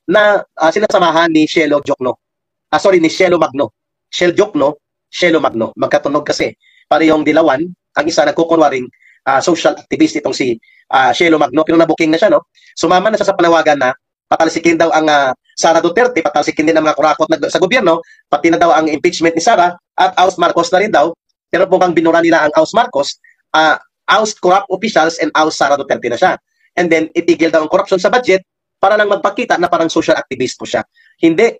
na sinasamahan ni Cielo Jokno. Ni Cielo Magno. Cielo Jokno, Cielo Magno. Magkatunog kasi. Parehong dilawan, ang isa nagkukunwaring social activist itong si Cielo Magno. Pero nabuking na siya, no? Sumama na siya sa panawagan na patalsikin daw ang Sara Duterte, patalsikin din ang mga kurakot sa gobyerno, pati na daw ang impeachment ni Sara, at oust Marcos na rin daw. Pero mukhang binura nila ang oust Marcos, oust corrupt officials and oust Sara Duterte na siya. And then, itigil daw ang corruption sa budget para lang magpakita na parang social activist po siya. Hindi.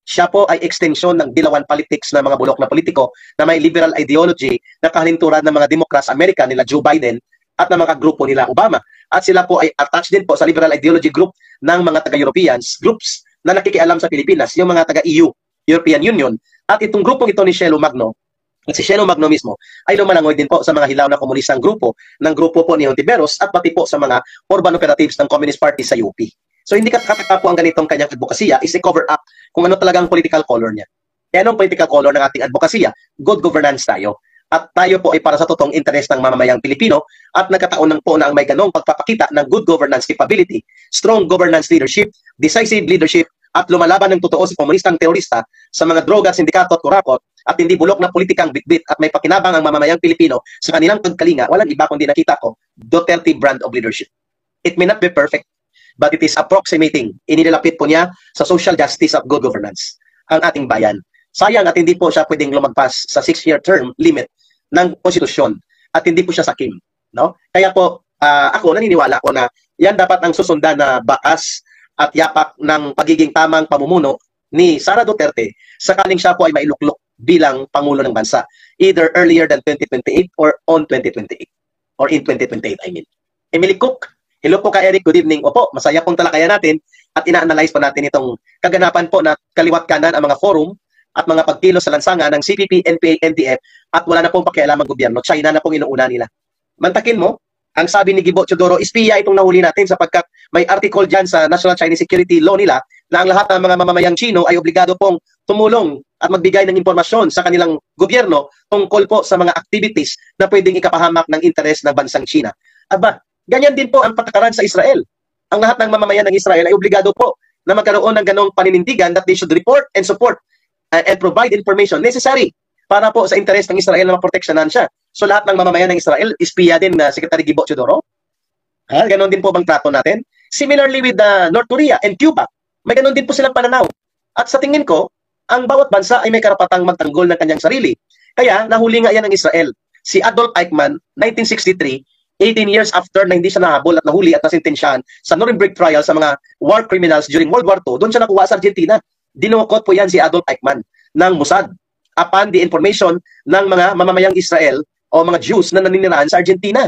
Siya po ay extension ng dilawan politics ng mga bulok na politiko na may liberal ideology na kahalinturan ng mga Democrats America nila Joe Biden at ng mga grupo nila Obama. At sila po ay attached din po sa liberal ideology group ng mga taga-Europeans, groups na nakikialam sa Pilipinas, yung mga taga-EU, European Union. At itong grupong ito ni Cielo Magno, at si Cielo Magno mismo, ay lumalangoy din po sa mga hilaw na komunistang grupo, ng grupo po ni Hontiveros at pati po sa mga urban operatives ng Communist Party sa UP. So hindi kataka po ang ganitong kanyang advokasya is a cover up kung ano talagang political color niya. E anong political color ng ating advokasya? Good governance tayo. At tayo po ay para sa totoong interest ng mamamayang Pilipino at nagkataon ng po na ang may ganong pagpapakita ng good governance capability, strong governance leadership, decisive leadership, at lumalaban ng totoo sa komunistang terorista sa mga droga, sindikato at kurakot at hindi bulok na politikang bitbit at may pakinabang ang mamamayang Pilipino sa kanilang pagkalinga, walang iba kundi nakita ko, Duterte brand of leadership. It may not be perfect, but it is approximating. Inilapit po niya sa social justice at good governance ang ating bayan. Sayang at hindi po siya pwedeng lumagpas sa 6-year term limit ng konstitusyon at hindi po siya sakim. No? Kaya po, ako naniniwala ko na yan dapat ang susundan na bakas at yapak ng pagiging tamang pamumuno ni Sara Duterte sakaling siya po ay mailuklok bilang Pangulo ng Bansa. Either earlier than 2028 or on 2028. Or in 2028, I mean. Emily Cook, hello po ka Eric, good evening. Opo, masaya pong talakayan natin at ina-analyze pa natin itong kaganapan po na kaliwat kanan ang mga forum at mga pagkilos sa lansangan ng CPP, NPA, NTF at wala na pong pakialam ang gobyerno. China na pong inuuna nila. Mantakin mo, ang sabi ni Gibo Chodoro, espiya itong nahuli natin sapagkat may article dyan sa National Chinese Security Law nila na ang lahat ng mga mamamayang Chino ay obligado pong tumulong at magbigay ng impormasyon sa kanilang gobyerno tungkol po sa mga activities na pwedeng ikapahamak ng interes ng bansang China. Aba, ganyan din po ang patakaran sa Israel. Ang lahat ng mamamayan ng Israel ay obligado po na magkaroon ng ganong paninindigan that they should report and support and provide information necessary para po sa interes ng Israel na maproteksyonan siya. So lahat ng mamamayan ng Israel, espiya din na Secretary Gibo Chodoro. Ganon din po bang trato natin? Similarly with North Korea and Cuba, may ganon din po silang pananaw. At sa tingin ko, ang bawat bansa ay may karapatang magtanggol ng kanyang sarili. Kaya nahuli nga yan ng Israel. Si Adolf Eichmann, 1963, 18 years after na hindi siya nahabol at nahuli at nasintensyahan sa Nuremberg trial sa mga war criminals during World War II, doon siya nakuha sa Argentina. Dinukot po yan si Adolf Eichmann ng Mossad upon the information ng mga mamamayang Israel o mga Jews na naninirahan sa Argentina.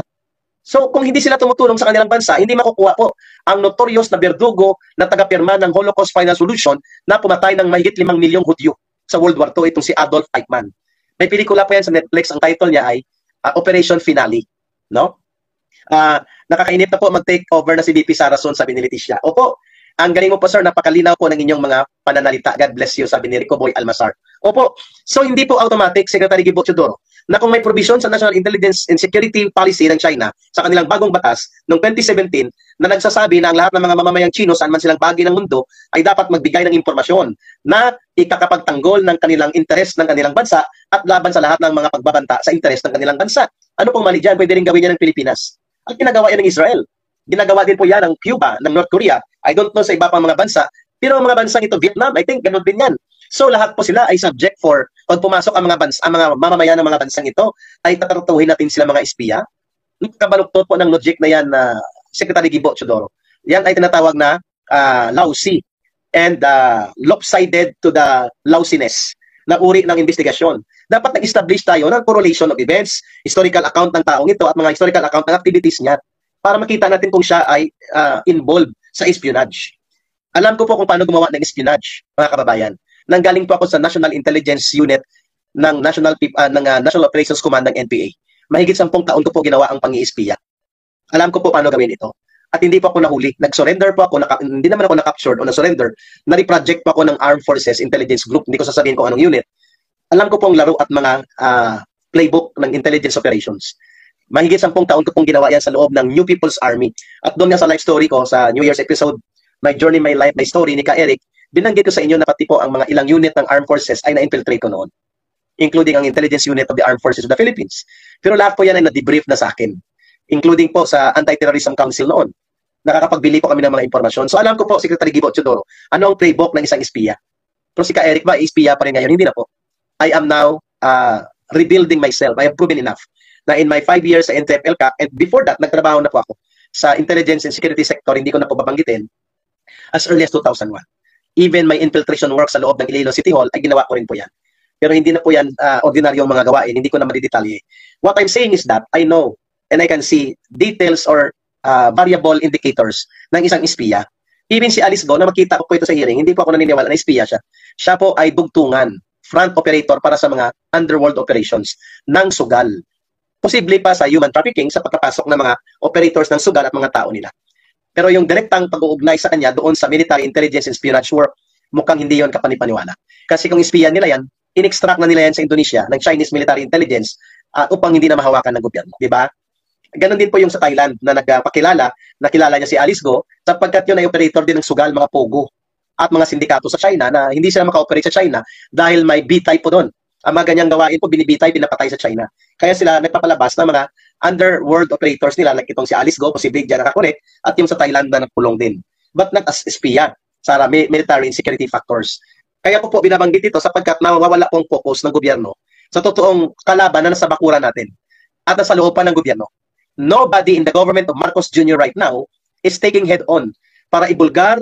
So kung hindi sila tumutulong sa kanilang bansa, hindi makukuha po ang notorious na berdugo na tagapirma ng Holocaust Final Solution na pumatay ng mahigit 5 milyong Hudyo sa World War II, itong si Adolf Eichmann. May pelikula pa yan sa Netflix, ang title niya ay Operation Finale. No? Nakakainip na po mag-take over na si VP Sarason, sabi ni Leticia. Opo, ang galing mo po sir, napakalinaw po ng inyong mga pananalita. God bless you, sabi ni Rico Boy Almasar. Opo, so hindi po automatic, Secretary Gibo Chodoro, na kung may provision sa National Intelligence and Security Policy ng China sa kanilang bagong batas noong 2017 na nagsasabi na ang lahat ng mga mamamayang Chino saan man silang bahagi ng mundo ay dapat magbigay ng impormasyon na ikakapagtanggol ng kanilang interes ng kanilang bansa at laban sa lahat ng mga pagbabanta sa interes ng kanilang bansa. Ano pong mali dyan? Pwede rin gawin yan ng Pilipinas. At ginagawa yan ng Israel. Ginagawa din po yan ng Cuba, ng North Korea. I don't know sa iba pang mga bansa. Pero ang mga bansang ito, Vietnam, I think ganun din yan. So lahat po sila ay subject for pag pumasok ang mga bansa, ang mga mamamayan ng mga bansang ito ay tataratuhin natin sila mga espiya. Kabaluktot po ng logic na yan na Secretary Gibo Chodoro. Yan ay tinatawag na lousy and lopsided to the lousiness na uri ng investigasyon. Dapat nag-establish tayo ng correlation of events, historical account ng taong ito at mga historical account ng activities niya para makita natin kung siya ay involved sa espionage. Alam ko po kung paano gumawa ng espionage, mga kababayan. Nanggaling po ako sa National Intelligence Unit ng National Operations Command ng NPA. Mahigit 10 taon ko po ginawa ang pang-iispiya. Alam ko po paano gawin ito. At hindi po ako nahuli. Nag-surrender po ako, hindi naman ako na-captured o na-surrender. Na-reproject po ako ng Armed Forces Intelligence Group. Hindi ko sasabihin kung anong unit. Alam ko pong laro at mga playbook ng intelligence operations. Mahigit 10 taon ko pong ginawa yan sa loob ng New People's Army. At doon nga sa life story ko sa New Year's episode My Journey, My Life, My Story ni Ka Eric, binanggit ko sa inyo na pati po ang mga ilang unit ng armed forces ay na-infiltrate ko noon, including ang intelligence unit of the Armed Forces of the Philippines. Pero lahat po yan ay na-debrief na sa akin, including po sa Anti-Terrorism Council noon. Nakakapagbili po kami ng mga impormasyon. So alam ko po, Secretary Gibo Teodoro, ano ang playbook ng isang espiya. Pero si Ka Eric ba, espiya pa rin ngayon? Hindi na po. I am now rebuilding myself. I have proven enough na in my 5 years sa NTF-ELCAC, and before that, nagtrabaho na po ako sa intelligence and security sector, hindi ko na po babanggitin, as early as 2001. Even my infiltration work sa loob ng Iloilo City Hall, ay ginawa ko rin po yan. Pero hindi na po yan ordinaryong mga gawain, hindi ko na madidetalye. What I'm saying is that I know and I can see details or variable indicators ng isang espiya. Even si Alice Go, na makita ko po ito sa hearing, hindi po ako naniniwala na espiya siya. Siya po ay dugtungan, front operator para sa mga underworld operations ng sugal. Posible pa sa human trafficking sa pagkapasok ng mga operators ng sugal at mga tao nila. Pero yung direktang pag-uugnay sa kanya doon sa military intelligence and espionage work, mukhang hindi yon kapanipaniwala. Kasi kung espiya nila yan, in-extract na nila yan sa Indonesia ng Chinese military intelligence upang hindi na mahawakan ng gobyerno. Di ba? Ganon din po yung sa Thailand na nagpakilala, nakilala niya si Alice Go, sapagkat yun ay operator din ng sugal, mga pogo, at mga sindikato sa China na hindi sila maka-operate sa China dahil may B-type po doon. Ang mga ganyang gawain po, binibitay, pinapatay sa China. Kaya sila nagpapalabas ng mga underworld operators nila, like itong si Alice Go, posibleng dyan nakakonek, at yung sa Thailand na nagpulong din. But not as espiya sa military and security factors. Kaya po binabanggit ito sapagkat mawawala pong focus ng gobyerno sa totoong kalaban na nasa bakuran natin at nasa loob pa ng gobyerno. Nobody in the government of Marcos Jr. right now is taking head-on para ibulgar,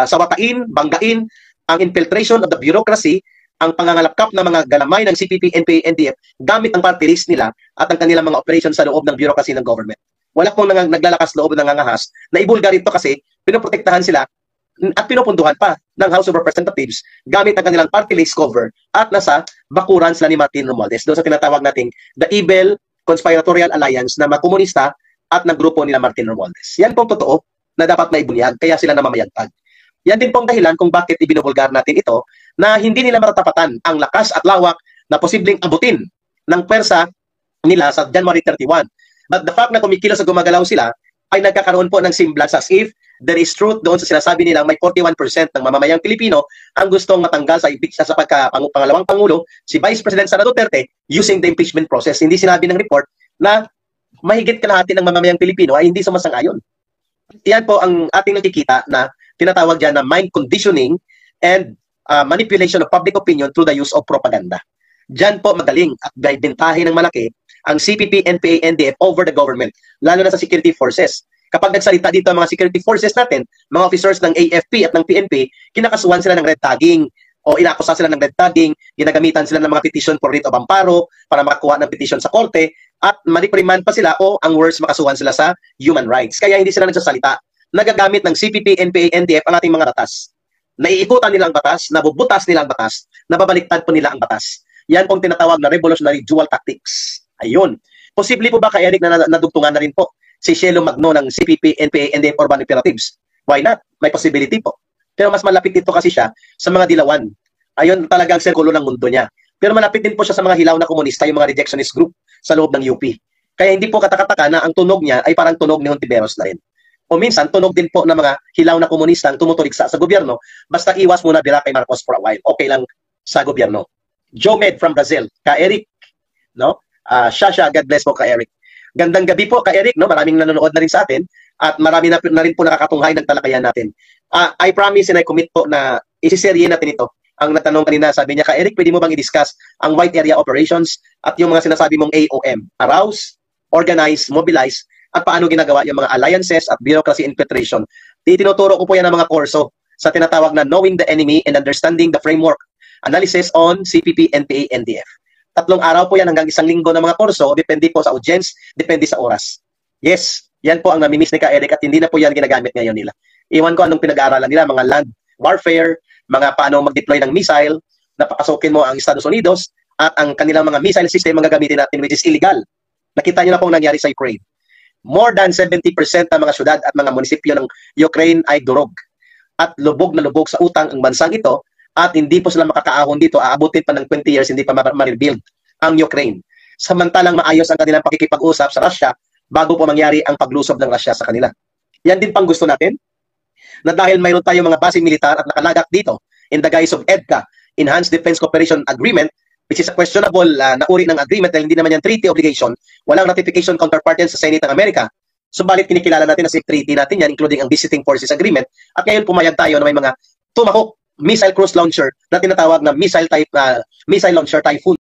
sawatain, banggain ang infiltration of the bureaucracy, ang pangangalapkap ng mga galamay ng CPP, NPA, NDF gamit ang party list nila at ang kanilang mga operation sa loob ng bureaucracy ng government. Wala pong naglalakas loob ng nangangahas na ibulgar ito kasi pinoprotektahan sila at pinupunduhan pa ng House of Representatives gamit ang kanilang party list cover at nasa bakuran sila ni Martin Romualdez doon sa tinatawag nating the evil conspiratorial alliance na mga komunista at ng grupo nila Martin Romualdez. Yan pong totoo na dapat maibunyag, kaya sila namamayagpag. Yan din pong dahilan kung bakit ibinubulgar natin ito na hindi nila matatapatan ang lakas at lawak na posibleng abutin ng pwersa nila sa January 31. But the fact na kumikilos at gumagalaw sila ay nagkakaroon po ng semblance as if there is truth doon sa sinasabi nilang may 41% ng mamamayang Pilipino ang gustong matanggal sa pangalawang Pangulo, si Vice President Sara Duterte, using the impeachment process. Hindi sinabi ng report na mahigit kalahati ng mamamayang Pilipino ay hindi sumasang-ayon. Yan po ang ating nakikita na tinatawag dyan na mind conditioning and manipulation of public opinion through the use of propaganda. Diyan po magaling at bentahin ng malaki ang CPP, NPA, NDF over the government, lalo na sa security forces. Kapag nagsalita dito ang mga security forces natin, mga officers ng AFP at ng PNP, kinakasuhan sila ng red tagging o inakusa sila ng red tagging, ginagamitan sila ng mga petition for writ of amparo para makakuha ng petition sa korte at maripriman pa sila o ang worst makasuhan sila sa human rights. Kaya hindi sila nagsasalita. Nagagamit ng CPP, NPA, NDF ang ating mga batas. Naiikutan nila ang batas, nabubutas nila ang batas, nababaliktad po nila ang batas. Yan pong tinatawag na revolutionary dual tactics. Ayun. Posible po ba kay Eric na nadugtungan na rin po si Shelo Magno ng CPP, NPA, NDF Urban Operatives? Why not? May possibility po. Pero mas malapit dito kasi siya sa mga dilawan. Ayun talagang sirkulo ng mundo niya. Pero malapit din po siya sa mga hilaw na komunista, yung mga rejectionist group sa loob ng UP. Kaya hindi po katakataka na ang tunog niya ay parang tunog ni Hontiveros na rin. O minsan, tunog din po ng mga hilaw na komunista ang tumutuligsa sa gobyerno, basta iwas muna bira kay Marcos for a while. Okay lang sa gobyerno. Joe Med from Brazil, Ka Eric, no? Shasha, God bless po Ka Eric. Gandang gabi po Ka Eric, no? Maraming nanonood na rin sa atin at marami na rin po nakakatunghay ng talakayan natin. I promise and I commit po na isiserye natin ito. Ang natanong kanina, sabi niya, Ka Eric, pwede mo bang i-discuss ang white area operations at yung mga sinasabi mong AOM? Arouse, organize, mobilize, at paano ginagawa yung mga alliances at bureaucracy infiltration. Tinuturo ko po yan ng mga kurso sa tinatawag na Knowing the Enemy and Understanding the Framework Analysis on CPP, NPA, NDF. 3 araw po yan hanggang 1 linggo ng mga kurso, depende po sa audience, depende sa oras. Yes, yan po ang namimiss ni Ka Eric at hindi na po yan ginagamit ngayon nila. Iwan ko anong pinag-aaralan nila, mga land warfare, mga paano mag-deploy ng missile, napapasukin mo ang Estados Unidos at ang kanilang mga missile system ang gagamitin natin which is illegal. Nakita nyo na pong nangyari sa Ukraine. More than 70% ng mga syudad at mga munisipyo ng Ukraine ay durog. At lubog na lubog sa utang ang bansang ito at hindi po sila makakaahon dito. Aabutin pa ng 20 years, hindi pa ma-rebuild ang Ukraine. Samantalang maayos ang kanilang pakikipag-usap sa Russia bago po mangyari ang paglusob ng Russia sa kanila. Yan din pang gusto natin. na dahil mayroon tayong mga basing militar at nakalagak dito in the guise of EDCA, Enhanced Defense Cooperation Agreement, which is a questionable na uri ng agreement dahil hindi naman yan treaty obligation, walang ratification counterpart yan sa Senate ng Amerika. Subalit kinikilala natin na safe treaty natin yan, including ang Visiting Forces Agreement, at ngayon pumayag tayo na may mga tumahok missile cruise launcher na tinatawag na missile launcher Typhoon.